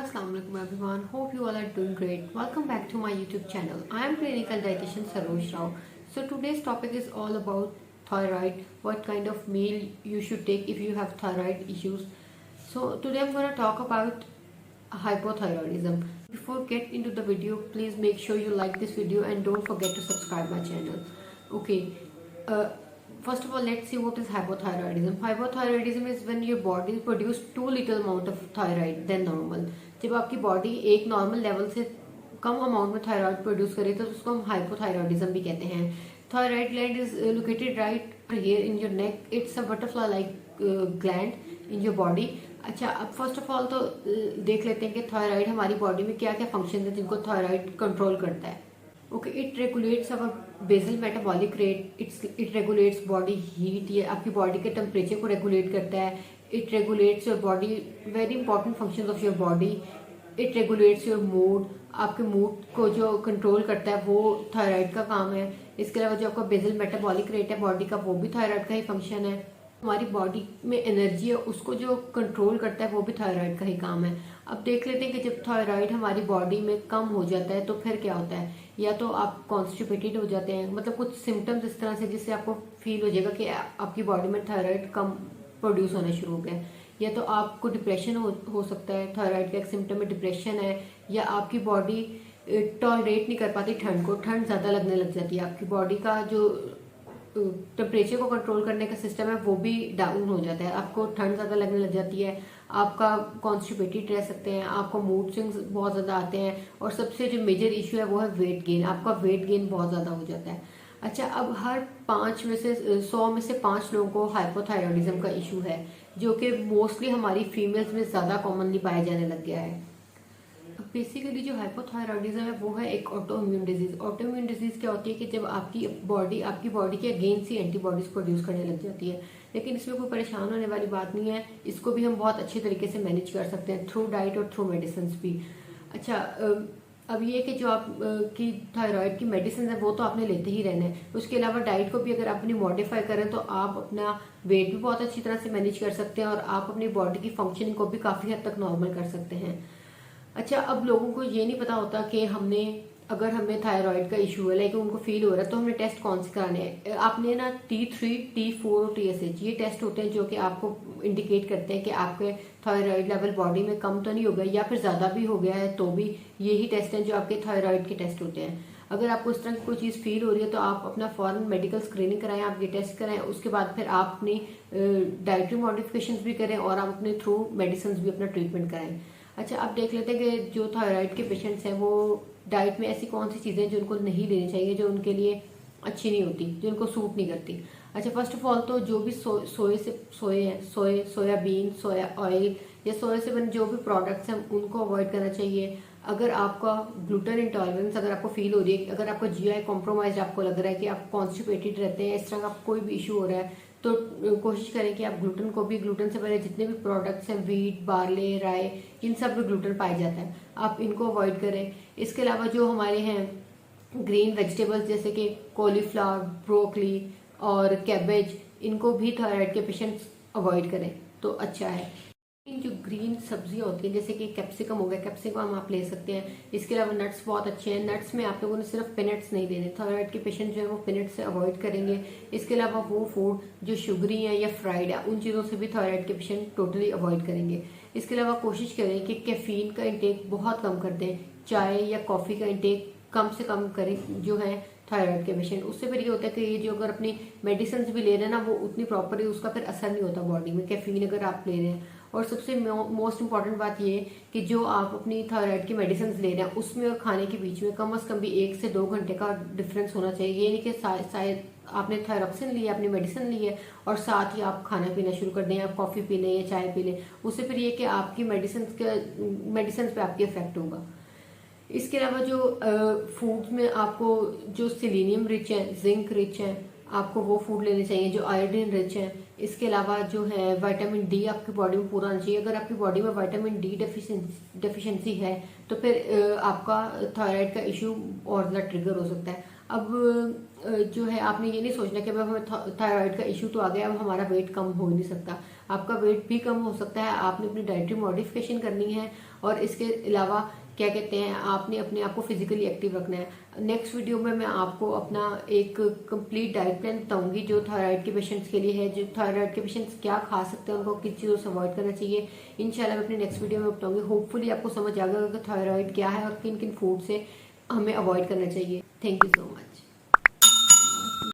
Assalamu alaikum everyone. Hope you all are doing great. Welcome back to my YouTube channel. I am clinical dietitian Saroj Rao. So today's topic is all about thyroid. What kind of meal you should take if you have thyroid issues. So today I'm going to talk about hypothyroidism. Before get into the video, please make sure you like this video and don't forget to subscribe my channel. Okay. First of all, let's see what is hypothyroidism. Hypothyroidism is when your body produce too little amount of thyroid than normal. जब आपकी body एक normal level से कम amount में thyroid produce करे तो उसको हम hypothyroidism भी कहते हैं. Thyroid gland is located right here in your neck. It's a butterfly like gland in your body. अच्छा, अब फर्स्ट ऑफ ऑल तो देख लेते हैं कि थायराइड हमारी बॉडी में क्या क्या फंक्शन है जिनको थायराइड कंट्रोल करता है. Okay, it regulates our basal metabolic rate. It regulates body heat. ये आपकी बॉडी के टेम्परेचर को रेगुलेट करता है. It regulates your body, very important function of your body. It regulates your mood. आपके मूड को जो कंट्रोल करता है वो थायराइड का काम है. इसके अलावा जो आपका बेसल मेटाबॉलिक रेट है बॉडी का, वो भी थायराइड का ही फंक्शन है. हमारी बॉडी में एनर्जी है उसको जो कंट्रोल करता है वो भी थायराइड का ही काम है. अब देख लेते हैं कि जब थायराइड हमारी बॉडी में कम हो जाता है तो फिर क्या होता है. या तो आप कॉन्स्टिपेटेड हो जाते हैं, मतलब कुछ सिम्टम्स इस तरह से जिससे आपको फील हो जाएगा कि आपकी बॉडी में थायराइड कम प्रोड्यूस होना शुरू हो गया. या तो आपको डिप्रेशन हो सकता है. थायराइड का एक सिम्टम में डिप्रेशन है. या आपकी बॉडी टॉलरेट नहीं कर पाती ठंड को. ठंड ज़्यादा लगने लग जाती है. आपकी बॉडी का जो टेम्परेचर को कंट्रोल करने का सिस्टम है वो भी डाउन हो जाता है. आपको ठंड ज़्यादा लगने लग जाती है. आपका कॉन्स्टिपेटेड रह सकते हैं. आपको मूड स्विंग्स बहुत ज़्यादा आते हैं. और सबसे जो मेजर इशू है वो है वेट गेन. आपका वेट गेन बहुत ज़्यादा हो जाता है. अच्छा, अब हर 5 में से 100 में से 5 लोगों को हाइपोथायरॉइडिज्म का इशू है, जो कि मोस्टली हमारी फीमेल्स में ज़्यादा कॉमनली पाया जाने लग गया है. बेसिकली जो हाइपोथायरॉइडिज्म है वो है एक ऑटोइम्यून डिजीज. ऑटोइम्यून डिजीज क्या होती है कि जब आपकी बॉडी के अगेंस्ट ही एंटीबॉडीज प्रोड्यूस करने लग जाती है. लेकिन इसमें कोई परेशान होने वाली बात नहीं है. इसको भी हम बहुत अच्छे तरीके से मैनेज कर सकते हैं थ्रू डाइट और थ्रू मेडिसिन भी. अच्छा, अब ये कि जो आप की थायराइड की मेडिसिन है वो तो आपने लेते ही रहना है. उसके अलावा डाइट को भी अगर आप अपनी मॉडिफाई करें तो आप अपना वेट भी बहुत अच्छी तरह से मैनेज कर सकते हैं और आप अपनी बॉडी की फंक्शनिंग को भी काफ़ी हद तक नॉर्मल कर सकते हैं. अच्छा, अब लोगों को ये नहीं पता होता कि अगर हमें थायराइड का इशू है, लेकिन उनको फील हो रहा है तो हमने टेस्ट कौन से कराने हैं. आपने ना T3, T4 और TSH ये टेस्ट होते हैं जो कि आपको इंडिकेट करते हैं कि आपके थायराइड लेवल बॉडी में कम तो नहीं हो गया या फिर ज़्यादा भी हो गया है. तो भी यही टेस्ट हैं जो आपके थायराइड के टेस्ट होते हैं. अगर आपको इस तरह की कोई चीज़ फील हो रही है तो आप अपना फॉरन मेडिकल स्क्रीनिंग कराएं, आप ये टेस्ट कराएं. उसके बाद फिर आप अपनी डाइटरी मॉडिफिकेशन भी करें और आप अपने थ्रू मेडिसिन भी अपना ट्रीटमेंट कराएं. अच्छा, अब देख लेते हैं कि जो थायराइड के पेशेंट्स हैं वो डाइट में ऐसी कौन सी चीज़ें जो उनको नहीं लेनी चाहिए, जो उनके लिए अच्छी नहीं होती, जो उनको सूट नहीं करती. अच्छा, फर्स्ट ऑफ ऑल तो जो भी सोयाबीन, सोया ऑयल या सोया से बने जो भी प्रोडक्ट्स हैं उनको अवॉइड करना चाहिए. अगर आपका ग्लूटेन इंटॉलरेंस अगर आपको फील हो रही है, अगर आपका GI कॉम्प्रोमाइज आपको लग रहा है कि आप कॉन्स्टिपेटेड रहते हैं, इस तरह का कोई भी इशू हो रहा है, तो कोशिश करें कि आप ग्लूटेन से पहले जितने भी प्रोडक्ट्स हैं, वीट, बार्ले, राय, इन सब में ग्लूटेन पाया जाता है, आप इनको अवॉइड करें. इसके अलावा जो हमारे हैं ग्रीन वेजिटेबल्स जैसे कि कॉलीफ्लावर, ब्रोकली और कैबेज, इनको भी थायराइड के पेशेंट्स अवॉइड करें तो अच्छा है. जो ग्रीन सब्जियां होती हैं जैसे कि कैप्सिकम हो गया, कैप्सिकम आप ले सकते हैं. इसके अलावा नट्स बहुत अच्छे हैं. नट्स में आप लोगों ने सिर्फ पीनट्स नहीं देने. थायराइड के पेशेंट जो है वो पीनट्स से अवॉइड करेंगे. इसके अलावा वो फूड जो शुगरी है या फ्राइड है उन चीज़ों से भी थायराइड के पेशेंट टोटली अवॉइड करेंगे. इसके अलावा कोशिश करें कि कैफीन का इंटेक बहुत कम कर दें. चाय या कॉफ़ी का इंटेक कम से कम करें जो है थायराइड के पेशेंट. उससे फिर ये होता है कि ये जो अगर अपनी मेडिसिन भी ले रहे हैं ना वो उतनी प्रॉपरली उसका फिर असर नहीं होता बॉडी में, कैफीन अगर आप ले रहे हैं. और सबसे मोस्ट इम्पॉर्टेंट बात ये कि जो आप अपनी थायराइड की मेडिसिन ले रहे हैं उसमें और खाने के बीच में कम से कम भी 1 से 2 घंटे का डिफरेंस होना चाहिए. ये नहीं कि शायद आपने थायरॉक्सिन ली है, अपनी मेडिसिन ली है और साथ ही आप खाना पीना शुरू कर दें, आप कॉफ़ी पी लें या चाय पी लें. उससे फिर ये कि आपकी मेडिसिन पे आपकी इफेक्ट होगा. इसके अलावा जो फूड्स में आपको जो सिलीनियम रिच है, जिंक रिच है, आपको वो फूड लेने चाहिए. जो आयोडीन रिच है. इसके अलावा जो है विटामिन डी आपकी बॉडी में पूरा आना चाहिए. अगर आपकी बॉडी में विटामिन डी डेफिशिएंसी है तो फिर आपका थायराइड का इशू और ज़्यादा ट्रिगर हो सकता है. अब जो है आपने ये नहीं सोचना कि अब हमें थायराइड का इशू तो आ गया, अब हमारा वेट कम हो नहीं सकता. आपका वेट भी कम हो सकता है। आपने अपनी डाइटरी मॉडिफिकेशन करनी है और इसके अलावा क्या कहते हैं, आपने अपने आप को फिजिकली एक्टिव रखना है। नेक्स्ट वीडियो में मैं आपको अपना एक कंप्लीट डाइट प्लान बताऊंगी जो थायराइड के पेशेंट्स के लिए है। जो थायराइड के पेशेंट्स क्या खा सकते हैं, उनको किस चीज़ों से अवॉइड करना चाहिए, इंशाल्लाह मैं अपने नेक्स्ट वीडियो में बताऊंगी। होपफुली आपको समझ आ गया कि थायराइड क्या है और किन किन फूड से हमें अवॉइड करना चाहिए। Thank you so much.